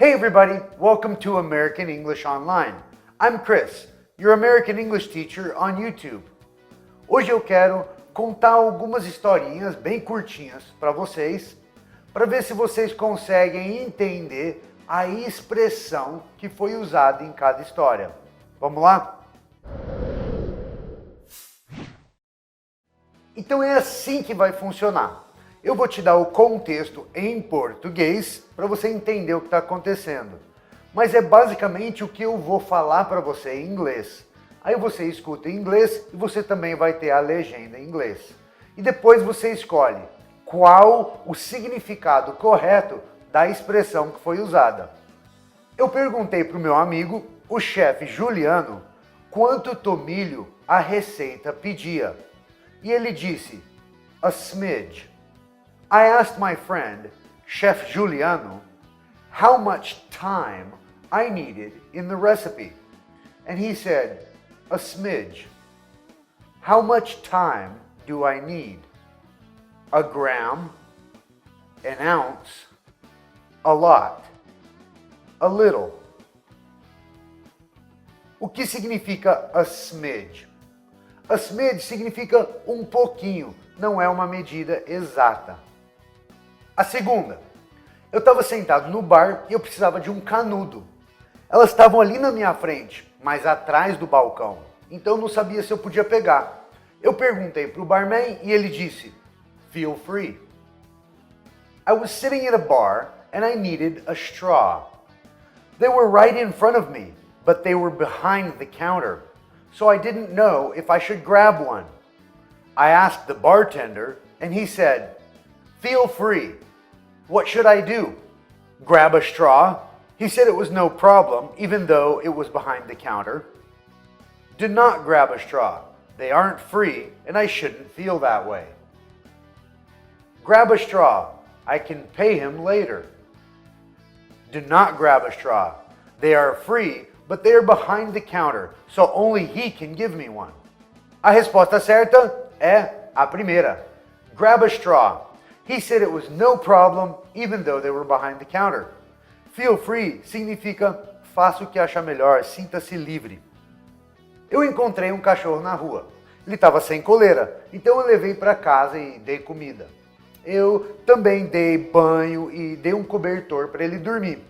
Hey everybody, welcome to American English Online. I'm Chris, your American English teacher on YouTube. Hoje eu quero contar algumas historinhas bem curtinhas para vocês, para ver se vocês conseguem entender a expressão que foi usada em cada história. Vamos lá? Então é assim que vai funcionar. Eu vou te dar o contexto em português para você entender o que está acontecendo. Mas é basicamente o que eu vou falar para você em inglês. Aí você escuta em inglês e você também vai ter a legenda em inglês. E depois você escolhe qual o significado correto da expressão que foi usada. Eu perguntei para o meu amigo, o chefe Juliano, quanto tomilho a receita pedia. E ele disse, a smidge. I asked my friend, Chef Juliano, how much time I needed in the recipe. And he said, a smidge. How much time do I need? A gram, an ounce, a lot, a little. O que significa a smidge? A smidge significa um pouquinho, não é uma medida exata. A segunda, eu estava sentado no bar e eu precisava de um canudo. Elas estavam ali na minha frente, mas atrás do balcão, então eu não sabia se eu podia pegar. Eu perguntei para o barman e ele disse, feel free. I was sitting at a bar and I needed a straw. They were right in front of me, but they were behind the counter, so I didn't know if I should grab one. I asked the bartender and he said, feel free. What should I do? Grab a straw? He said it was no problem, even though it was behind the counter. Do not grab a straw. They aren't free, and I shouldn't feel that way. Grab a straw. I can pay him later. Do not grab a straw. They are free, but they are behind the counter, so only he can give me one. A resposta certa é a primeira. Grab a straw. He said it was no problem, even though they were behind the counter. Feel free significa faça o que achar melhor, sinta-se livre. Eu encontrei um cachorro na rua. Ele estava sem coleira, então eu levei para casa e dei comida. Eu também dei banho e dei um cobertor para ele dormir.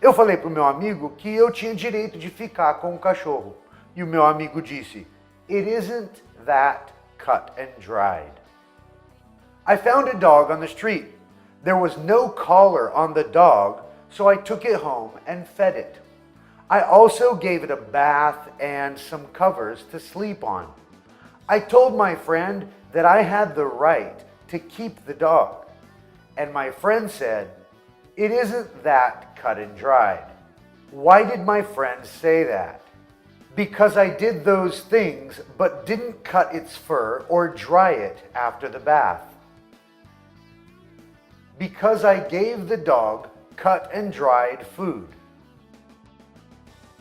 Eu falei para o meu amigo que eu tinha direito de ficar com o cachorro. E o meu amigo disse, it isn't that cut and dried. I found a dog on the street. There was no collar on the dog, so I took it home and fed it. I also gave it a bath and some covers to sleep on. I told my friend that I had the right to keep the dog. And my friend said, it isn't that cut and dried. Why did my friend say that? Because I did those things but didn't cut its fur or dry it after the bath. Because I gave the dog cut and dried food.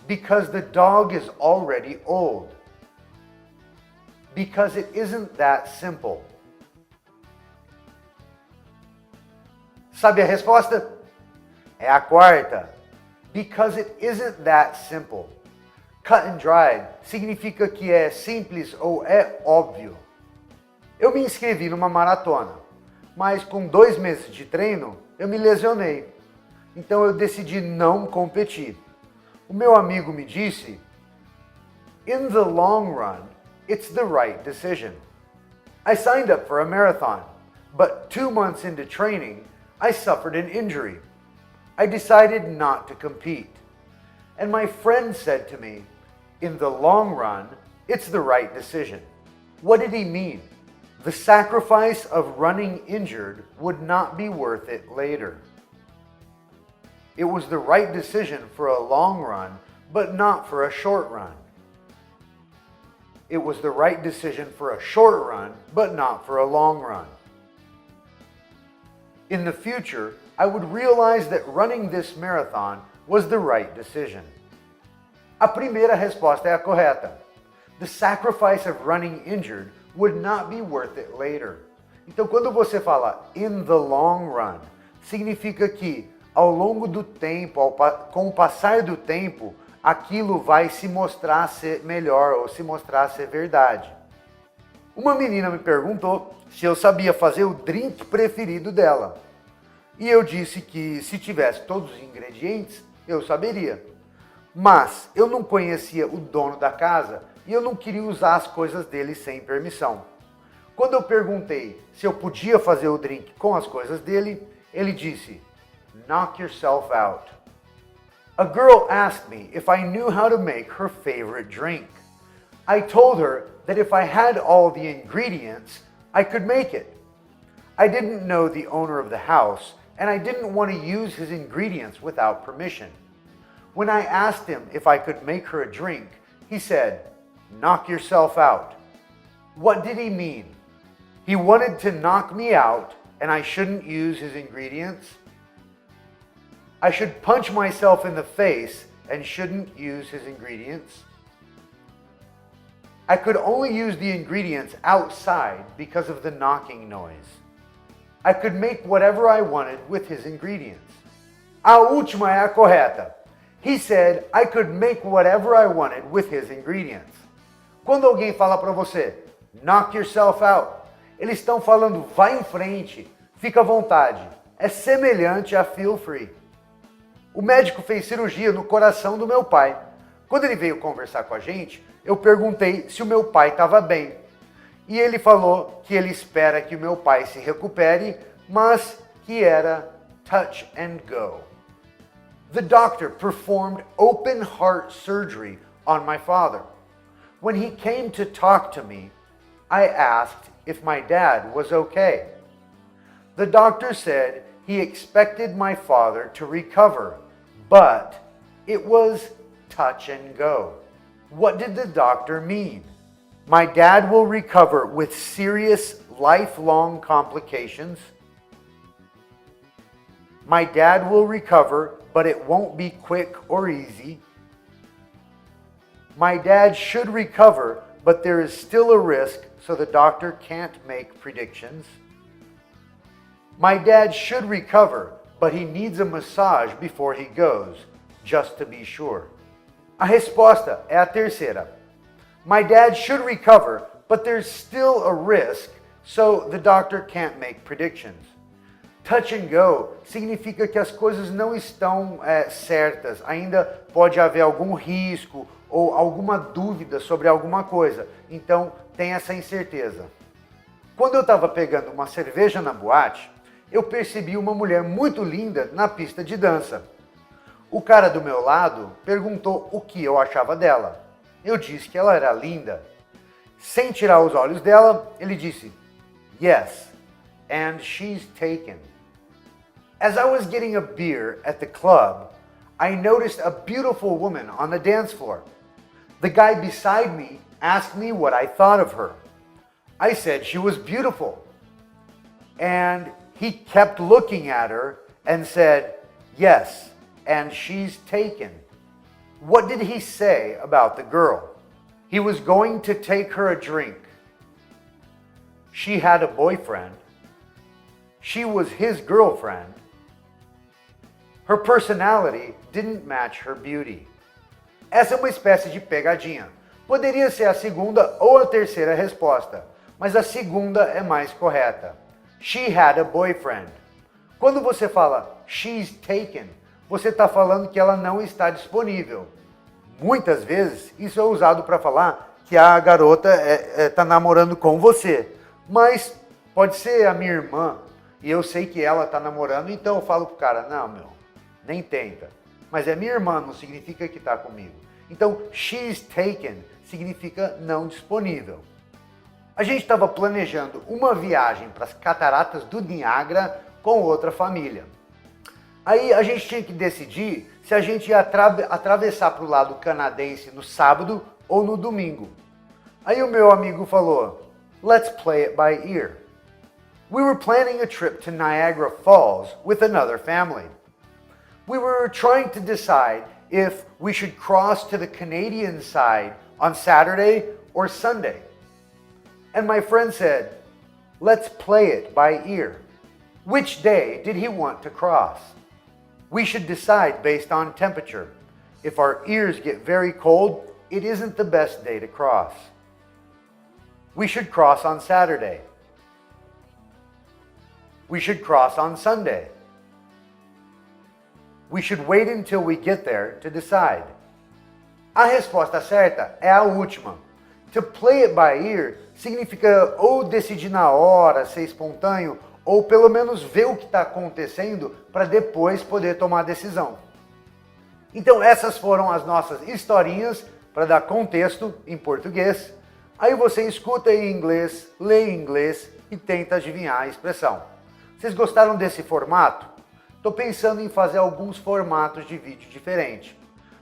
Because the dog is already old. Because it isn't that simple. Sabe a resposta? É a quarta. Because it isn't that simple. Cut and dried significa que é simples ou é óbvio. Eu me inscrevi numa maratona. Mas com 2 meses de treino, eu me lesionei. Então eu decidi não competir. O meu amigo me disse, in the long run, it's the right decision. I signed up for a marathon, but 2 months into training, I suffered an injury. I decided not to compete. And my friend said to me, in the long run, it's the right decision. What did he mean? The sacrifice of running injured would not be worth it later. It was the right decision for a long run, but not for a short run. It was the right decision for a short run, but not for a long run. In the future, I would realize that running this marathon was the right decision. A primeira resposta é a correta. The sacrifice of running injured would not be worth it later. Então, quando você fala in the long run, significa que ao longo do tempo, com o passar do tempo, aquilo vai se mostrar ser melhor ou se mostrar ser verdade. Uma menina me perguntou se eu sabia fazer o drink preferido dela. E eu disse que se tivesse todos os ingredientes, eu saberia. Mas eu não conhecia o dono da casa e eu não queria usar as coisas dele sem permissão. Quando eu perguntei se eu podia fazer o drink com as coisas dele, ele disse, "Knock yourself out." A girl asked me if I knew how to make her favorite drink. I told her that if I had all the ingredients, I could make it. I didn't know the owner of the house, and I didn't want to use his ingredients without permission. When I asked him if I could make her a drink, he said, "Knock yourself out." What did he mean? He wanted to knock me out, and I shouldn't use his ingredients? I should punch myself in the face and shouldn't use his ingredients? I could only use the ingredients outside because of the knocking noise. I could make whatever I wanted with his ingredients. A última é a correta. He said I could make whatever I wanted with his ingredients. Quando alguém fala para você, knock yourself out, eles estão falando, vai em frente, fica à vontade. É semelhante a feel free. O médico fez cirurgia no coração do meu pai. Quando ele veio conversar com a gente, eu perguntei se o meu pai estava bem. E ele falou que ele espera que o meu pai se recupere, mas que era touch and go. The doctor performed open heart surgery on my father. When he came to talk to me, I asked if my dad was okay. The doctor said he expected my father to recover, but it was touch and go. What did the doctor mean? My dad will recover with serious lifelong complications. My dad will recover, but it won't be quick or easy. My dad should recover, but there is still a risk, so the doctor can't make predictions. My dad should recover, but he needs a massage before he goes, just to be sure. A resposta é a terceira. My dad should recover, but there's still a risk, so the doctor can't make predictions. Touch and go significa que as coisas não estão certas, ainda pode haver algum risco ou alguma dúvida sobre alguma coisa, então tem essa incerteza. Quando eu estava pegando uma cerveja na boate, eu percebi uma mulher muito linda na pista de dança. O cara do meu lado perguntou o que eu achava dela. Eu disse que ela era linda. Sem tirar os olhos dela, ele disse, "Yes, and she's taken." As I was getting a beer at the club, I noticed a beautiful woman on the dance floor. The guy beside me asked me what I thought of her. I said she was beautiful. And he kept looking at her and said, "Yes, and she's taken." What did he say about the girl? He was going to take her a drink. She had a boyfriend. She was his girlfriend. Her personality didn't match her beauty. Essa é uma espécie de pegadinha. Poderia ser a segunda ou a terceira resposta, mas a segunda é mais correta. She had a boyfriend. Quando você fala she's taken, você está falando que ela não está disponível. Muitas vezes isso é usado para falar que a garota está namorando com você. Mas pode ser a minha irmã e eu sei que ela está namorando, então eu falo pro cara, não, meu, nem tenta. Mas é minha irmã, não significa que está comigo. Então, she's taken significa não disponível. A gente estava planejando uma viagem para as cataratas do Niágara com outra família. Aí a gente tinha que decidir se a gente ia atravessar para o lado canadense no sábado ou no domingo. Aí o meu amigo falou, "Let's play it by ear." We were planning a trip to Niagara Falls with another family. We were trying to decide if we should cross to the Canadian side on Saturday or Sunday. And my friend said, "Let's play it by ear." Which day did he want to cross? We should decide based on temperature. If our ears get very cold, it isn't the best day to cross. We should cross on Saturday. We should cross on Sunday. We should wait until we get there to decide. A resposta certa é a última. To play it by ear significa ou decidir na hora, ser espontâneo, ou pelo menos ver o que está acontecendo para depois poder tomar a decisão. Então essas foram as nossas historinhas para dar contexto em português. Aí você escuta em inglês, lê em inglês e tenta adivinhar a expressão. Vocês gostaram desse formato? Estou pensando em fazer alguns formatos de vídeo diferentes.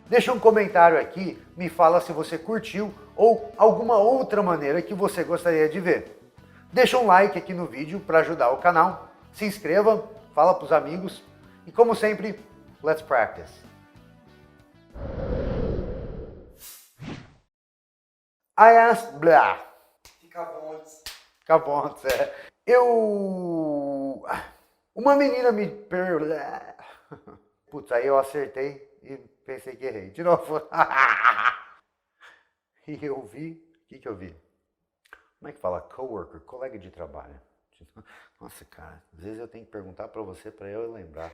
Deixa um comentário aqui, me fala se você curtiu ou alguma outra maneira que você gostaria de ver. Deixa um like aqui no vídeo para ajudar o canal, se inscreva, fala para os amigos e como sempre, let's practice. I asked blah. Fica bom antes. Fica bom, Uma menina me Putz, aí eu acertei e pensei que errei. De novo. E eu vi... O que eu vi? Como é que fala? Coworker, colega de trabalho. Nossa, cara, às vezes eu tenho que perguntar para você para eu lembrar.